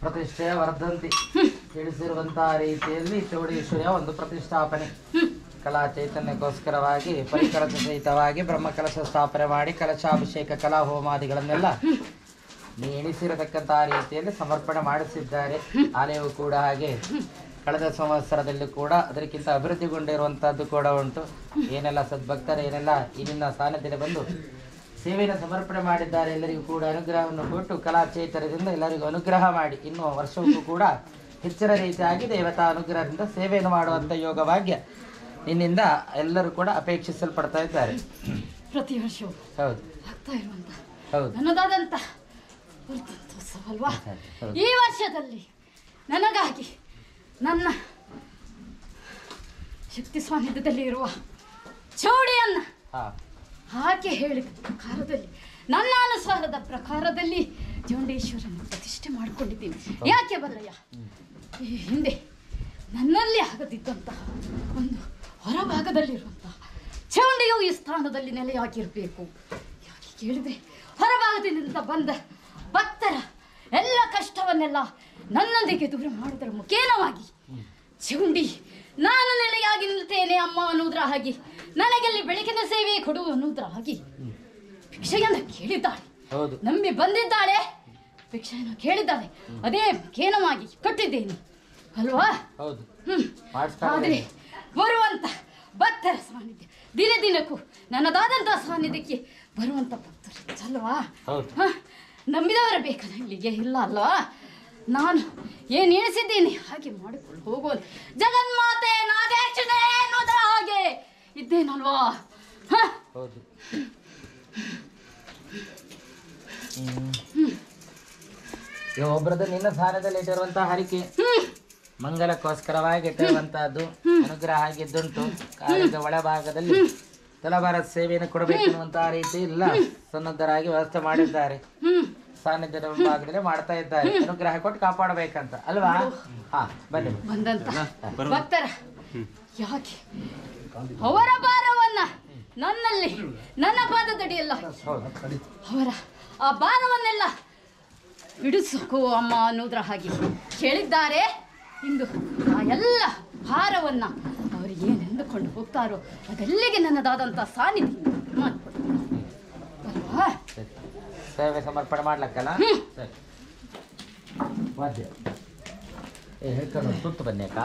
ಪ್ರತಿಷ್ಠೆಯ ವರ್ಧಂತಿ ತಿಳಿಸಿರುವಂತಹ ರೀತಿಯಲ್ಲಿ ಚೌಡೇಶ್ವರಿಯ ಒಂದು ಪ್ರತಿಷ್ಠಾಪನೆ ಕಲಾ ಚೈತನ್ಯಕ್ಕೋಸ್ಕರವಾಗಿ ಪರಿಕಲಶ ಸಹಿತವಾಗಿ ಬ್ರಹ್ಮಕಲಶ ಸ್ಥಾಪನೆ ಮಾಡಿ ಕಲಶಾಭಿಷೇಕ ಕಲಾ ಹೋಮಾದಿಗಳನ್ನೆಲ್ಲ ನೀ ಎಣಿಸಿರತಕ್ಕಂತಹ ರೀತಿಯಲ್ಲಿ ಸಮರ್ಪಣೆ ಮಾಡಿಸಿದ್ದಾರೆ. ಆಲಯವು ಕೂಡ ಹಾಗೆ ಕಳೆದ ಸಂವತ್ಸರದಲ್ಲಿ ಕೂಡ ಅದಕ್ಕಿಂತ ಅಭಿವೃದ್ಧಿಗೊಂಡಿರುವಂತಹದ್ದು ಕೂಡ ಉಂಟು. ಏನೆಲ್ಲ ಸದ್ಭಕ್ತರು ಏನೆಲ್ಲ ಈ ನಿನ್ನ ಸಾನ್ನಿಧ್ಯದಲ್ಲಿ ಬಂದು ಸೇವೆಯನ್ನು ಸಮರ್ಪಣೆ ಮಾಡಿದ್ದಾರೆ, ಎಲ್ಲರಿಗೂ ಕೂಡ ಅನುಗ್ರಹವನ್ನು ಕೊಟ್ಟು ಕಲಾ ಚೈತನ್ಯದಿಂದ ಎಲ್ಲರಿಗೂ ಅನುಗ್ರಹ ಮಾಡಿ ಇನ್ನು ವರ್ಷಕ್ಕೂ ಕೂಡ ಹೆಚ್ಚಿನ ರೀತಿಯಾಗಿ ದೇವತಾ ಅನುಗ್ರಹದಿಂದ ಸೇವೆಯನ್ನು ಮಾಡುವಂತ ಯೋಗ ಭಾಗ್ಯ ನಿನ್ನಿಂದ ಎಲ್ಲರೂ ಕೂಡ ಅಪೇಕ್ಷಿಸಲ್ಪಡ್ತಾ ಇದ್ದಾರೆ. ಪ್ರತಿ ವರ್ಷವೂ ಹೌದು ಆಗ್ತಾ ಇರುವಂತ ಹೌದು ನನ್ನದಾದಂತ ಅಲ್ವಾ ಈ ವರ್ಷದಲ್ಲಿ ನನಗಾಗಿ ನನ್ನ ಶಕ್ತಿ ಸಾನ್ನಿಧ್ಯದಲ್ಲಿ ಇರುವ ಚೌಡಿಯನ್ನ ಹಾಗೆ ಹೇಳಿದ ಪ್ರಕಾರದಲ್ಲಿ ನನ್ನ ಅನುಸಾರದ ಪ್ರಕಾರದಲ್ಲಿ ಚೌಡೇಶ್ವರನ ಪ್ರತಿಷ್ಠೆ ಮಾಡಿಕೊಂಡಿದ್ದೀನಿ. ಯಾಕೆ ಬಲ್ಲಯ್ಯ, ಈ ಹಿಂದೆ ನನ್ನಲ್ಲಿ ಆಗದಿದ್ದಂತಹ ಒಂದು ಹೊರಭಾಗದಲ್ಲಿರುವಂತಹ ಚೌಂಡಿಯು ಈ ಸ್ಥಾನದಲ್ಲಿ ನೆಲೆಯಾಗಿರಬೇಕು. ಯಾಕೆ ಕೇಳಿದ್ರೆ ಹೊರಭಾಗದಿಂದ ಬಂದ ಭಕ್ತರ ಎಲ್ಲ ಕಷ್ಟವನ್ನೆಲ್ಲ ನನ್ನೊಂದಿಗೆ ದೂರ ಮಾಡುವುದರ ಮುಖೇನವಾಗಿ ಚೌಂಡಿ ನಾನು ನೆಲೆಯಾಗಿ ನಿಲ್ತೇನೆ ಅಮ್ಮ ಅನ್ನುವುದರ ಹಾಗೆ ನನಗೆಲ್ಲಿ ಬೆಳಕಿನ ಸೇವೆ ಕೊಡು ಅನ್ನುವುದರ ಹಾಗೆ ಭಿಕ್ಷೆಯನ್ನು ಕೇಳಿದ್ದಾಳೆ, ನಂಬಿ ಬಂದಿದ್ದಾಳೆ, ಭಿಕ್ಷೆಯನ್ನು ಕೇಳಿದ್ದಾಳೆ. ಅದೇ ಮುಖೇನವಾಗಿ ಕೊಟ್ಟಿದ್ದೇನೆ ಅಲ್ವಾ? ಆದ್ರೆ ಬರುವಂತ ಭಕ್ತರ ಸಾನ್ನಿಧ್ಯ ದಿನ ದಿನಕ್ಕೂ ನನ್ನದಾದಂತಹ ಸಾನ್ನಿಧ್ಯಕ್ಕೆ ಬರುವಂತ ಭಕ್ತರು ಅಲ್ವಾ? ನಂಬಿದವರ ಬೇಕಾದ ಇಲ್ಲಿಗೆ ಇಲ್ಲ ಅಲ್ವಾ? ನಾನು ಏನು ಎಣಿಸಿದ್ದೀನಿ ಹಾಗೆ ಮಾಡಿಕೊಂಡು ಹೋಗೋದು. ಜಗನ್ಮಾತೆ ನಾಗೇಶನೇ ಅನ್ನೋದರ ಹಾಗೆ ಇದ್ದೇನಲ್ವಾ? ಒಬ್ಬರದ್ದು ನಿನ್ನ ಸಾರದಲ್ಲಿ ಇಟ್ಟಿರುವಂತಹ ಹರಿಕೆ ಮಂಗಲಕ್ಕೋಸ್ಕರವಾಗಿ ಇಟ್ಟಿರುವಂತಹದ್ದು ಅನುಗ್ರಹ ಆಗಿದ್ದುಂಟು. ಕಾರ್ಯದ ಒಳಭಾಗದಲ್ಲಿ ತಲಭಾರತ ಸೇವೆಯನ್ನು ಕೊಡಬೇಕು ಅನ್ನುವಂತಹ ರೀತಿ ಇಲ್ಲ ಸನ್ನದ್ಧರಾಗಿ ವ್ಯವಸ್ಥೆ ಮಾಡಿದ್ದಾರೆ. ಸಾನ್ನಿಧ್ಯದ ಭಾಗದಲ್ಲಿ ಮಾಡ್ತಾ ಇದ್ದಾರೆ, ಅನುಗ್ರಹ ಕೊಟ್ಟು ಕಾಪಾಡಬೇಕಂತ ಅಲ್ವಾ? ಬನ್ನಿ ಬಂದಂತ ಭಕ್ತರ ಯಾಕೆ ಅವರ ಭಾರವನ್ನ ನನ್ನಲ್ಲಿ ನನ್ನ ಪಾದದಡಿಯಲ್ಲ ಅವರ ಆ ಭಾರವನ್ನೆಲ್ಲ ಬಿಡಿಸೋಕೋ ಅಮ್ಮ ಅನ್ನೋದ್ರ ಹಾಗೆ ಕೇಳಿದ್ದಾರೆ. ಇಂದು ಆ ಎಲ್ಲ ಭಾರವನ್ನ ಅವರು ಏನೆಂದುಕೊಂಡು ಹೋಗ್ತಾರೋ ಅದೆಲ್ಲಿಗೆ ನನ್ನದಾದಂಥ ಸಾನ್ನಿಧ್ಯ ಅಲ್ವಾ? ಸೇವೆ ಸಮರ್ಪಣೆ ಮಾಡ್ಲಕ್ಕಲ್ಲ ಸರಿ ವಾದ್ಯ ಹೇಳ್ಕೊಂಡು ಸುತ್ತು ಬನ್ನಿ ಅಕ್ಕ.